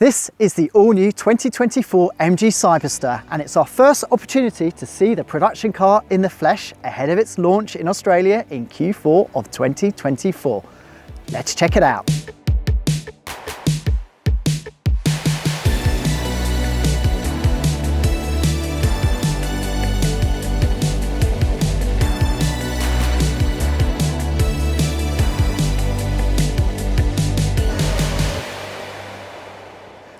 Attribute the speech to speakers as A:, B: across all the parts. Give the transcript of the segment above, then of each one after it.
A: This is the all-new 2024 MG Cyberster, and it's our first opportunity to see the production car in the flesh ahead of its launch in Australia in Q4 of 2024. Let's check it out.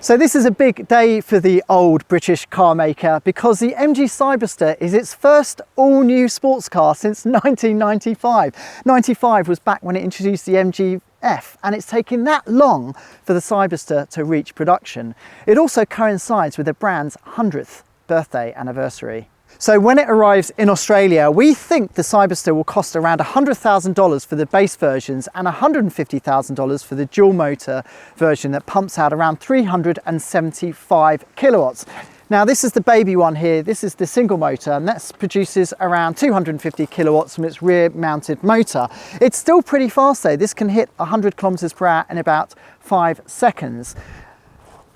A: So this is a big day for the old British car maker because the MG Cyberster is its first all-new sports car since 1995. 95 was back when it introduced the MG-F, and it's taken that long for the Cyberster to reach production. It also coincides with the brand's 100th birthday anniversary. So when it arrives in Australia, we think the Cyberster will cost around $100,000 for the base versions and $150,000 for the dual motor version that pumps out around 375 kilowatts. Now this is the baby one here, this is the single motor, and that produces around 250 kilowatts from its rear mounted motor. It's still pretty fast though, this can hit 100 kilometers per hour in about 5 seconds.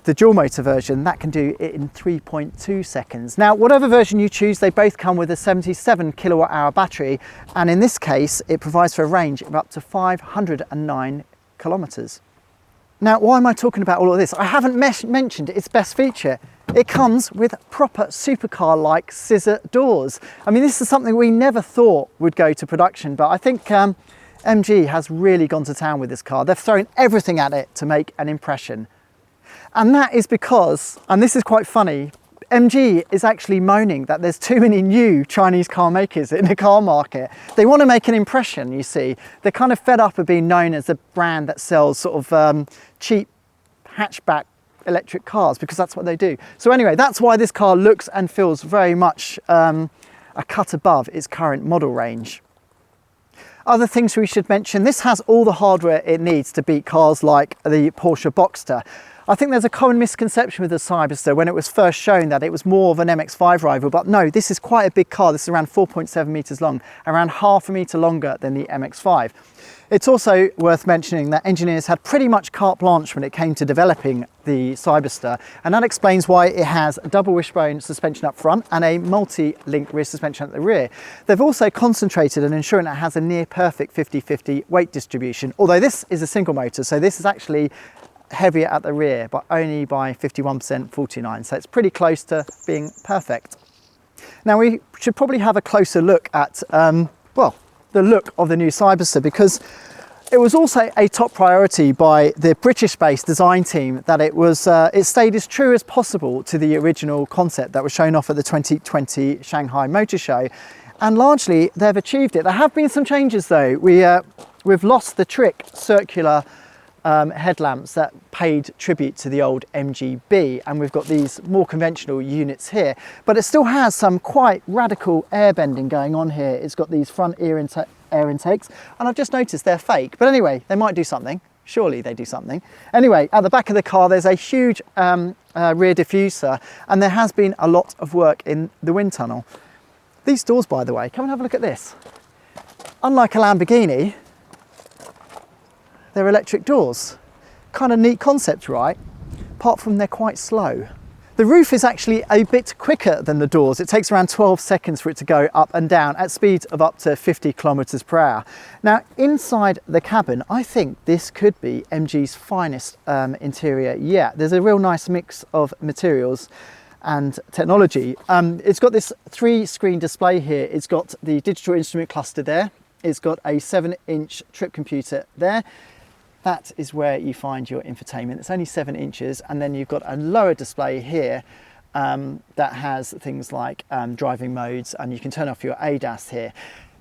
A: The dual motor version, that can do it in 3.2 seconds. Now, whatever version you choose, they both come with a 77 kilowatt hour battery. And in this case, it provides for a range of up to 509 kilometers. Now, why am I talking about all of this? I haven't mentioned its best feature. It comes with proper supercar-like scissor doors. I mean, this is something we never thought would go to production, but I think MG has really gone to town with this car. They've thrown everything at it to make an impression. And that is because, and this is quite funny, MG is actually moaning that there's too many new Chinese car makers in the car market. They want to make an impression, you see. They're kind of fed up of being known as a brand that sells sort of cheap hatchback electric cars, because that's what they do. So anyway, that's why this car looks and feels very much a cut above its current model range. Other things we should mention, this has all the hardware it needs to beat cars like the Porsche Boxster. I think there's a common misconception with the Cyberster when it was first shown that it was more of an MX-5 rival, but no, this is quite a big car. This is around 4.7 meters long, around half a meter longer than the MX-5. It's also worth mentioning that engineers had pretty much carte blanche when it came to developing the Cyberster, and that explains why it has a double wishbone suspension up front and a multi-link rear suspension at the rear. They've also concentrated on ensuring that it has a near perfect 50-50 weight distribution, although this is a single motor, so this is actually heavier at the rear, but only by 51%, 49%, so it's pretty close to being perfect. Now we should probably have a closer look at well, the look of the new Cyberster, because it was also a top priority by the British-based design team that it stayed as true as possible to the original concept that was shown off at the 2020 Shanghai Motor Show, and largely they've achieved it. There have been some changes though. We've lost the trick circular headlamps that paid tribute to the old MGB, and we've got these more conventional units here, but it still has some quite radical air bending going on here. It's got these front air intakes, and I've just noticed they're fake, but anyway, they might do something. Surely they do something. Anyway, at the back of the car there's a huge rear diffuser, and there has been a lot of work in the wind tunnel. These doors, by the way, come and have a look at this. Unlike a Lamborghini, they're electric doors. Kind of neat concept, right? Apart from they're quite slow. The roof is actually a bit quicker than the doors. It takes around 12 seconds for it to go up and down at speeds of up to 50 kilometers per hour. Now, inside the cabin, I think this could be MG's finest interior yet. There's a real nice mix of materials and technology. It's got this 3-screen display here. It's got the digital instrument cluster there. It's got a 7-inch trip computer there. That is where you find your infotainment. It's only 7 inches, and then you've got a lower display here that has things like driving modes, and you can turn off your ADAS here.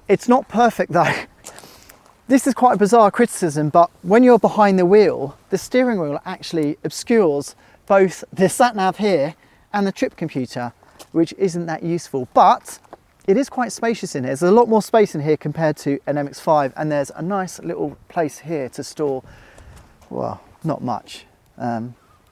A: It's not perfect though. This is quite a bizarre criticism, but when you're behind the wheel, the steering wheel actually obscures both the sat-nav here and the trip computer, which isn't that useful, but it is quite spacious in here. There's a lot more space in here compared to an MX-5, and there's a nice little place here to store, well, not much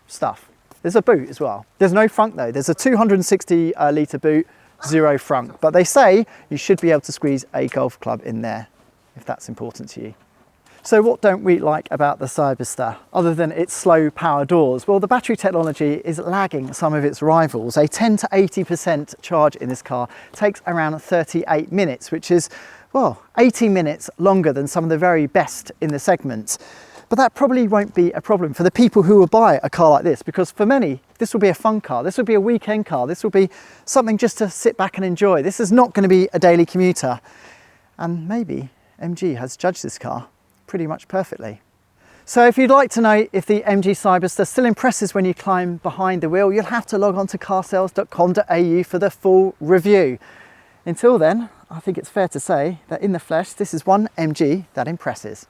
A: stuff. There's a boot as well. There's no frunk though. There's a 260 litre boot, 0 frunk, but they say you should be able to squeeze a golf club in there if that's important to you. So what don't we like about the Cyberster, other than its slow power doors? Well, the battery technology is lagging some of its rivals. A 10 to 80% charge in this car takes around 38 minutes, which is, well, 80 minutes longer than some of the very best in the segment. But that probably won't be a problem for the people who will buy a car like this, because for many, this will be a fun car. This will be a weekend car. This will be something just to sit back and enjoy. This is not going to be a daily commuter. And maybe MG has judged this car pretty much perfectly. So if you'd like to know if the MG Cyberster still impresses when you climb behind the wheel, you'll have to log on to carsales.com.au for the full review. Until then, I think it's fair to say that in the flesh, this is one MG that impresses.